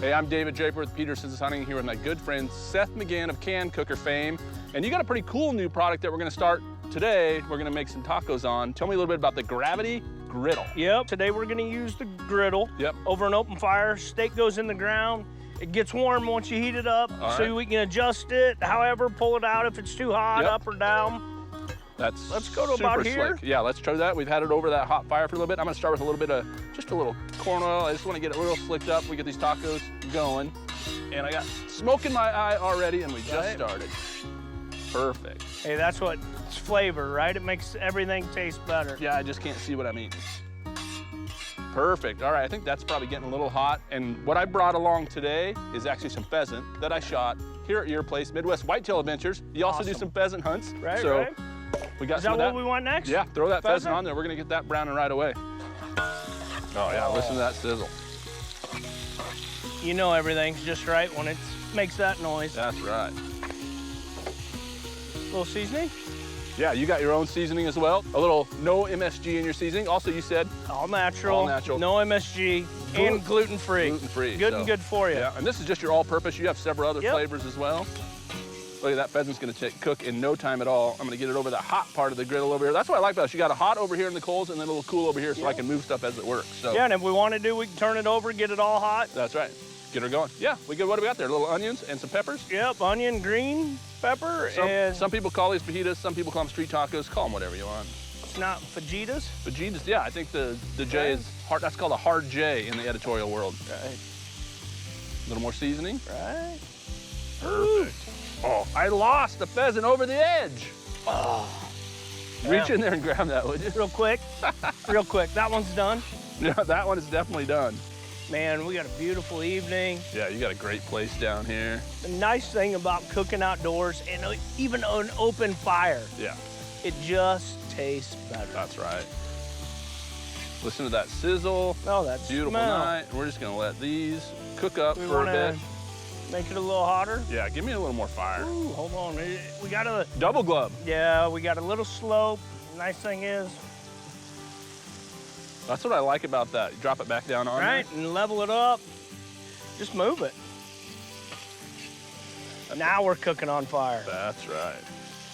Hey, I'm David Draper with Petersens Hunting here with my good friend Seth McGinn of CanCooker fame. And you got a pretty cool new product that we're gonna start today. We're gonna make some tacos on. Tell me a little bit about the Gravity Griddle. Yep, today we're gonna use the griddle. Yep. Over an open fire, steak goes in the ground. It gets warm once you heat it up, so we can adjust it, however, pull it out if it's too hot, up or down. Let's go to about here. Yeah, let's try that. We've had it over that hot fire for a little bit. I'm gonna start with a little bit of, just a little corn oil. I just wanna get it a little slicked up. We get these tacos going. And I got smoke in my eye already, and we just started. Perfect. Hey, that's what it's flavor, right? It makes everything taste better. Yeah, I just can't see what I'm eating. Perfect. All right, I think that's probably getting a little hot. And what I brought along today is actually some pheasant that I shot here at your place, Midwest Whitetail Adventures. You also do some pheasant hunts. Right, so right. We got is some that of what we want next? Yeah, throw that pheasant on there. We're gonna get that browning right away. Oh yeah, listen to that sizzle. You know everything's just right when it makes that noise. That's right. A little seasoning? Yeah, you got your own seasoning as well. A little no MSG in your seasoning. Also, you said all natural. All natural. No MSG and gluten-free. Gluten-free. Good and good for you. Yeah, and this is just your all-purpose. You have several other flavors as well. Look at that pheasant's gonna cook in no time at all. I'm gonna get it over the hot part of the griddle over here. That's what I like about it. You got a hot over here in the coals and then a little cool over here so I can move stuff as it works. So. Yeah, and if we want to do, we can turn it over, get it all hot. That's right. Get her going. Yeah, we good. What do we got there? Little onions and some peppers? Yep, onion, green pepper, Some people call these fajitas, some people call them street tacos. Call them whatever you want. It's not fajitas? Fajitas, yeah, I think the J is hard. That's called a hard J in the editorial world. Right. A little more seasoning. Right. Perfect. Oh, I lost the pheasant over the edge. Oh. Reach in there and grab that, would you? Real quick, real quick. That one's done. Yeah, that one is definitely done. Man, we got a beautiful evening. Yeah, you got a great place down here. The nice thing about cooking outdoors and even an open fire, it just tastes better. That's right. Listen to that sizzle. Oh, that's beautiful night. We're just gonna let these cook up for a bit. Make it a little hotter? Yeah, give me a little more fire. Ooh, hold on. We got a double glove. Yeah, we got a little slope. Nice thing is, that's what I like about that. You drop it back down on right, and level it up. Just move it. Now we're cooking on fire. That's right.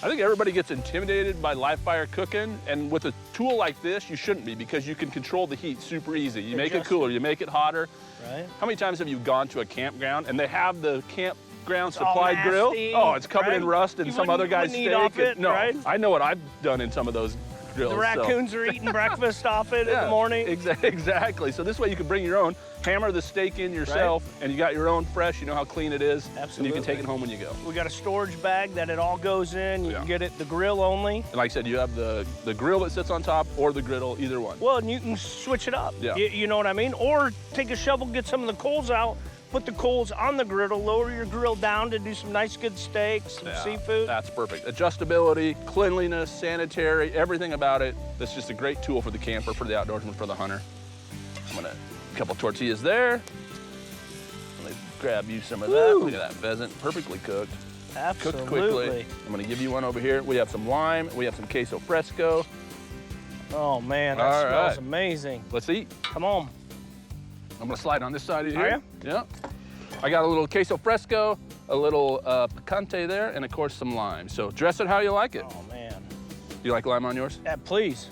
I think everybody gets intimidated by live fire cooking, and with a tool like this, you shouldn't be, because you can control the heat super easy. You make it cooler, you make it hotter. Right. How many times have you gone to a campground and they have the campground supplied grill? Oh, it's covered in rust and some other guy's steak. Right? I know what I've done in some of those grills. The raccoons are eating breakfast off it in the morning. Exactly. So this way you can bring your own, hammer the steak in yourself, and you got your own fresh, you know how clean it is. Absolutely. And you can take it home when you go. We got a storage bag that it all goes in. You can get it the grill only. And like I said, you have the grill that sits on top or the griddle, either one. Well, and you can switch it up. Yeah. You know what I mean? Or take a shovel, get some of the coals out, put the coals on the griddle, lower your grill down to do some nice good steaks, some seafood. That's perfect. Adjustability, cleanliness, sanitary, everything about it. That's just a great tool for the camper, for the outdoorsman, for the hunter. I'm gonna, a couple tortillas there. Let me grab you some of that. Look at that pheasant, perfectly cooked. Absolutely. Cooked quickly. I'm gonna give you one over here. We have some lime, we have some queso fresco. Oh man, that smells amazing. Let's eat. Come on. I'm gonna slide on this side of here. Are you? Yeah. I got a little queso fresco, a little picante there, and of course some lime. So dress it how you like it. Oh man. You like lime on yours? Yeah, please.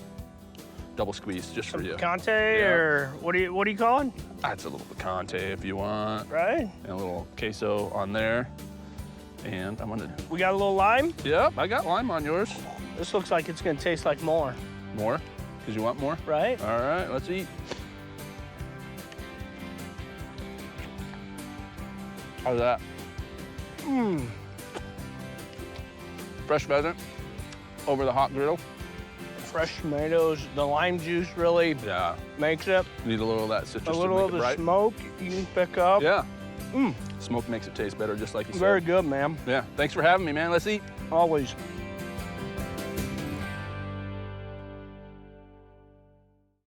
Double squeeze just for you. Picante or what do you call it? That's a little picante if you want. Right. And a little queso on there. And I'm gonna. We got a little lime? Yep, I got lime on yours. This looks like it's gonna taste like more. More? Because you want more? Right. All right, let's eat. How's that? Mmm. Fresh pheasant over the hot griddle. Fresh tomatoes, the lime juice really makes it. Need a little of that citrus. A little of the smoke you can pick up. Yeah. Smoke makes it taste better, just like you said. Very good, man. Yeah. Thanks for having me, man. Let's eat. Always.